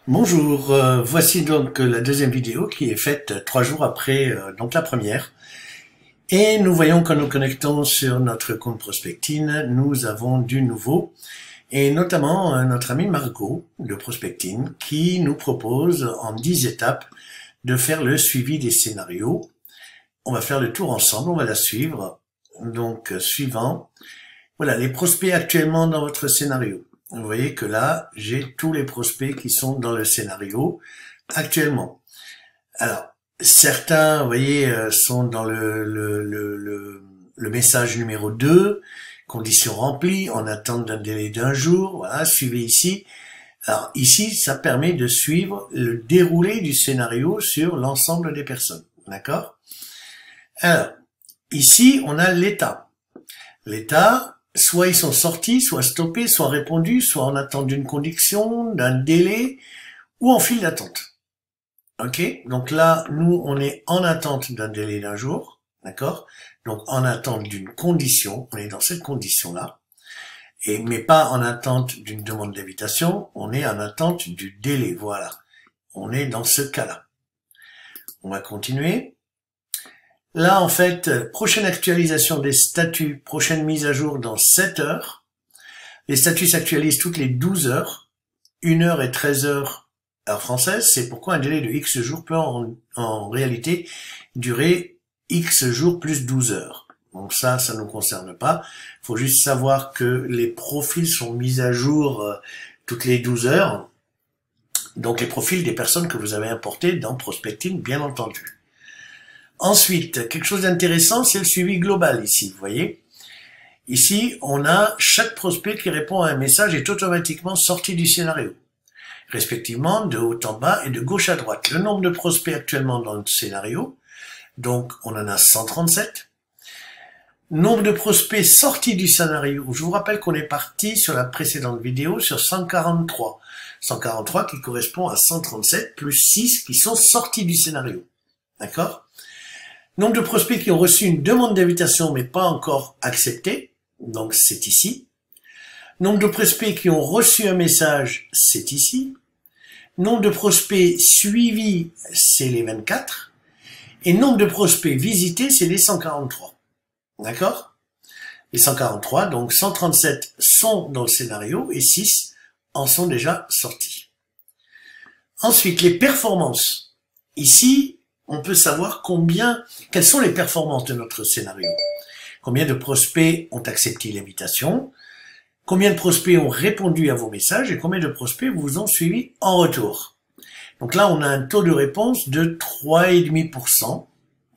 Bonjour, voici donc la deuxième vidéo qui est faite 3 jours après donc la première. Et nous voyons quand nous connectons sur notre compte Prospectine, nous avons du nouveau. Et notamment notre amie Margot de Prospectine qui nous propose en 10 étapes de faire le suivi des scénarios. On va faire le tour ensemble, on va la suivre. Donc suivant, voilà les prospects actuellement dans votre scénario. Vous voyez que là, j'ai tous les prospects qui sont dans le scénario actuellement. Alors, certains, vous voyez, sont dans le message numéro 2, conditions remplies, en attente d'un délai d'1 jour, voilà, suivez ici. Alors ici, ça permet de suivre le déroulé du scénario sur l'ensemble des personnes, d'accord? Alors, ici, on a l'état. L'état, soit ils sont sortis, soit stoppés, soit répondus, soit en attente d'une condition, d'un délai, ou en file d'attente. Ok? Donc là, nous, on est en attente d'un délai d'1 jour, d'accord? Donc en attente d'une condition, on est dans cette condition-là, mais pas en attente d'une demande d'invitation, on est en attente du délai, voilà. On est dans ce cas-là. On va continuer. Là, en fait, prochaine actualisation des statuts, prochaine mise à jour dans 7 heures. Les statuts s'actualisent toutes les 12 heures, 1 heure et 13 heures heure française. C'est pourquoi un délai de X jours peut en réalité durer X jours plus 12 heures. Donc ça ne nous concerne pas. Il faut juste savoir que les profils sont mis à jour toutes les 12 heures. Donc les profils des personnes que vous avez importées dans Prospectine, bien entendu. Ensuite, quelque chose d'intéressant, c'est le suivi global ici, vous voyez. Ici, on a chaque prospect qui répond à un message est automatiquement sorti du scénario, respectivement de haut en bas et de gauche à droite. Le nombre de prospects actuellement dans le scénario, donc on en a 137. Nombre de prospects sortis du scénario, je vous rappelle qu'on est parti sur la précédente vidéo sur 143. 143 qui correspond à 137 plus 6 qui sont sortis du scénario. D'accord ? Nombre de prospects qui ont reçu une demande d'invitation mais pas encore acceptée, donc c'est ici. Nombre de prospects qui ont reçu un message, c'est ici. Nombre de prospects suivis, c'est les 24. Et nombre de prospects visités, c'est les 143. D'accord? Les 143, donc 137 sont dans le scénario et 6 en sont déjà sortis. Ensuite, les performances. Ici, on peut savoir quelles sont les performances de notre scénario. Combien de prospects ont accepté l'invitation, combien de prospects ont répondu à vos messages et combien de prospects vous ont suivi en retour. Donc là, on a un taux de réponse de 3,5%.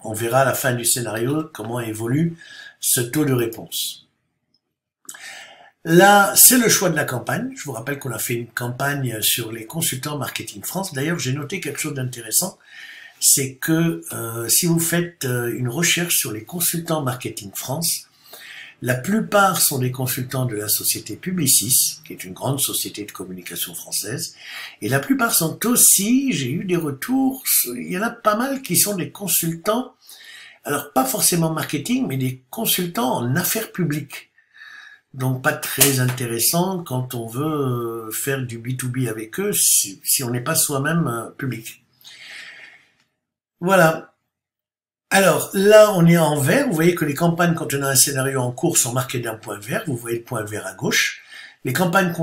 On verra à la fin du scénario comment évolue ce taux de réponse. Là, c'est le choix de la campagne. Je vous rappelle qu'on a fait une campagne sur les consultants marketing France. D'ailleurs, j'ai noté quelque chose d'intéressant. C'est que si vous faites une recherche sur les consultants marketing France, la plupart sont des consultants de la société Publicis, qui est une grande société de communication française, et la plupart sont aussi, j'ai eu des retours, il y en a pas mal qui sont des consultants, alors pas forcément marketing, mais des consultants en affaires publiques. Donc pas très intéressant quand on veut faire du B2B avec eux, si on n'est pas soi-même public. Voilà. Alors, là, on est en vert. Vous voyez que les campagnes contenant un scénario en cours sont marquées d'un point vert. Vous voyez le point vert à gauche. Les campagnes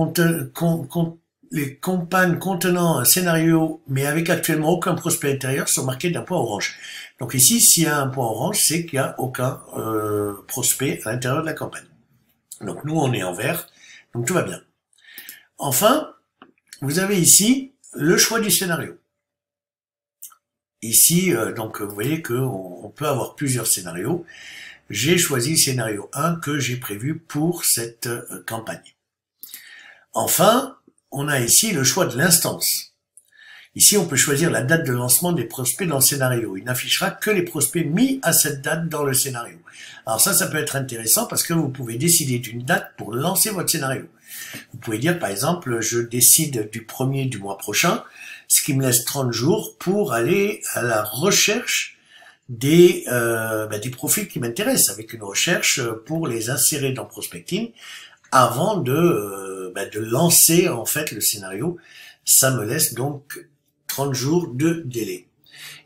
contenant un scénario, mais avec actuellement aucun prospect intérieur, sont marquées d'un point orange. Donc ici, s'il y a un point orange, c'est qu'il n'y a aucun prospect à l'intérieur de la campagne. Donc nous, on est en vert. Donc tout va bien. Enfin, vous avez ici le choix du scénario. Ici, donc vous voyez qu'on peut avoir plusieurs scénarios. J'ai choisi le scénario 1 que j'ai prévu pour cette campagne. Enfin, on a ici le choix de l'instance. Ici, on peut choisir la date de lancement des prospects dans le scénario. Il n'affichera que les prospects mis à cette date dans le scénario. Alors ça peut être intéressant parce que vous pouvez décider d'une date pour lancer votre scénario. Vous pouvez dire, par exemple, je décide du 1er du mois prochain, ce qui me laisse 30 jours pour aller à la recherche des profils qui m'intéressent, avec une recherche pour les insérer dans Prospectine avant de lancer en fait le scénario Ça me laisse donc 30 jours de délai.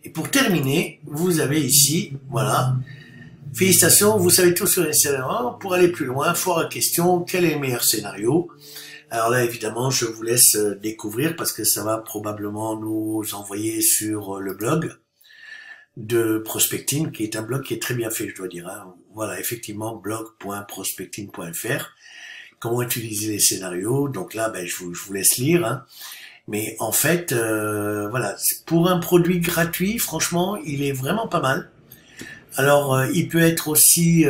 Et pour terminer, vous avez ici, voilà, félicitations, vous savez tout sur les scénarios. Pour aller plus loin, foire à question, quel est le meilleur scénario? Alors là, évidemment, je vous laisse découvrir parce que ça va probablement nous envoyer sur le blog de Prospectine, qui est un blog qui est très bien fait, je dois dire. Hein. Voilà, effectivement, blog.prospectine.fr. Comment utiliser les scénarios? Donc là, ben, je vous laisse lire. Hein. Mais en fait, voilà, pour un produit gratuit, franchement, il est vraiment pas mal. Alors, il peut être aussi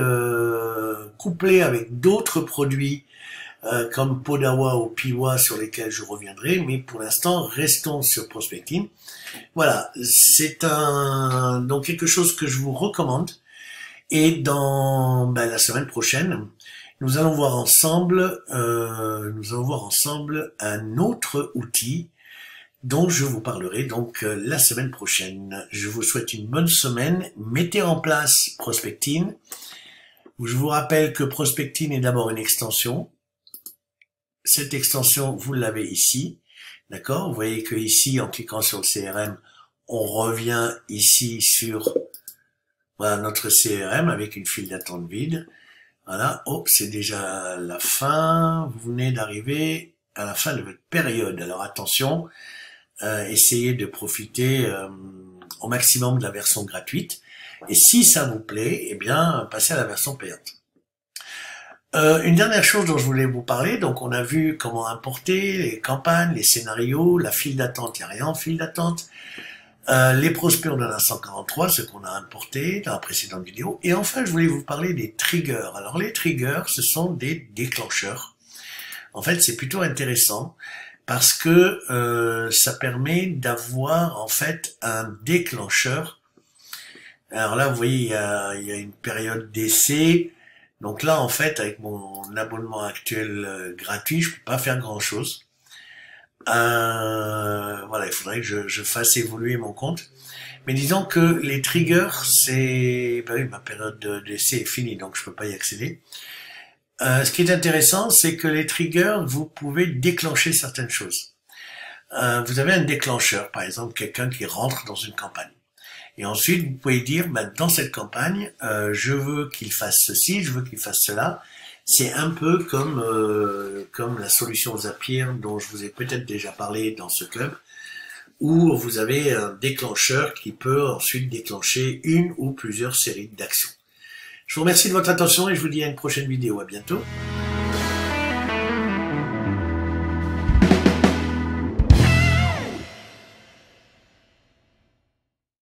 couplé avec d'autres produits comme Podawa ou Piwa sur lesquels je reviendrai, mais pour l'instant, restons sur Prospectine. Voilà, c'est donc quelque chose que je vous recommande. Et dans la semaine prochaine, nous allons voir ensemble un autre outil dont je vous parlerai donc la semaine prochaine. Je vous souhaite une bonne semaine. Mettez en place Prospectine. Je vous rappelle que Prospectine est d'abord une extension. Cette extension, vous l'avez ici. D'accord? Vous voyez que ici, en cliquant sur le CRM, on revient ici sur voilà, notre CRM avec une file d'attente vide. Voilà. Oh, c'est déjà la fin. Vous venez d'arriver à la fin de votre période. Alors attention. Essayez de profiter au maximum de la version gratuite. Et si ça vous plaît, eh bien, passez à la version payante. Une dernière chose dont je voulais vous parler, donc on a vu comment importer les campagnes, les scénarios, la file d'attente, il n'y a rien en file d'attente, les prospects, on en a 143, ce qu'on a importé dans la précédente vidéo. Et enfin, je voulais vous parler des triggers. Alors les triggers, ce sont des déclencheurs. En fait, c'est plutôt intéressant. Parce que ça permet d'avoir en fait un déclencheur. Alors là, vous voyez, il y a une période d'essai. Donc là, en fait, avec mon abonnement actuel gratuit, je peux pas faire grand-chose. Voilà, il faudrait que je fasse évoluer mon compte. Mais disons que les triggers, c'est... oui, ma période d'essai est finie, donc je peux pas y accéder. Ce qui est intéressant, c'est que les triggers, vous pouvez déclencher certaines choses. Vous avez un déclencheur, par exemple, quelqu'un qui rentre dans une campagne. Et ensuite, vous pouvez dire, dans cette campagne, je veux qu'il fasse ceci, je veux qu'il fasse cela. C'est un peu comme la solution Zapier dont je vous ai peut-être déjà parlé dans ce club, où vous avez un déclencheur qui peut ensuite déclencher une ou plusieurs séries d'actions. Je vous remercie de votre attention et je vous dis à une prochaine vidéo. À bientôt.